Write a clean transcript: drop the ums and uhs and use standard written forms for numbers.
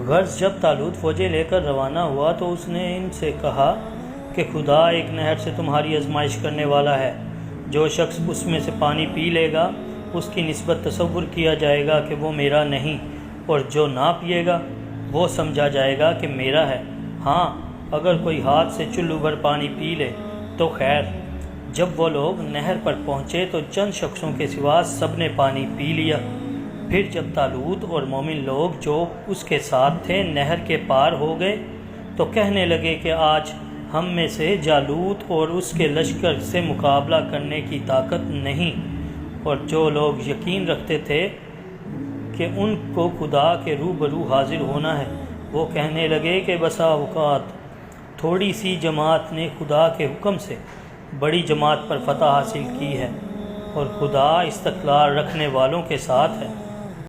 غرض جب طالوت فوجیں لے کر روانہ ہوا تو اس نے ان سے کہا کہ خدا ایک نہر سے تمہاری آزمائش کرنے والا ہے۔ جو شخص اس میں سے پانی پی لے گا اس کی نسبت تصور کیا جائے گا کہ وہ میرا نہیں، اور جو نہ پیے گا وہ سمجھا جائے گا کہ میرا ہے۔ ہاں، اگر کوئی ہاتھ سے چلو بھر پانی پی لے تو خیر۔ جب وہ لوگ نہر پر پہنچے تو چند شخصوں کے سوا سب نے پانی پی لیا۔ پھر جب طالوت اور مومن لوگ جو اس کے ساتھ تھے نہر کے پار ہو گئے تو کہنے لگے کہ آج ہم میں سے جالوت اور اس کے لشکر سے مقابلہ کرنے کی طاقت نہیں۔ اور جو لوگ یقین رکھتے تھے کہ ان کو خدا کے روبرو حاضر ہونا ہے، وہ کہنے لگے کہ بسا اوقات تھوڑی سی جماعت نے خدا کے حکم سے بڑی جماعت پر فتح حاصل کی ہے، اور خدا استقلال رکھنے والوں کے ساتھ ہے۔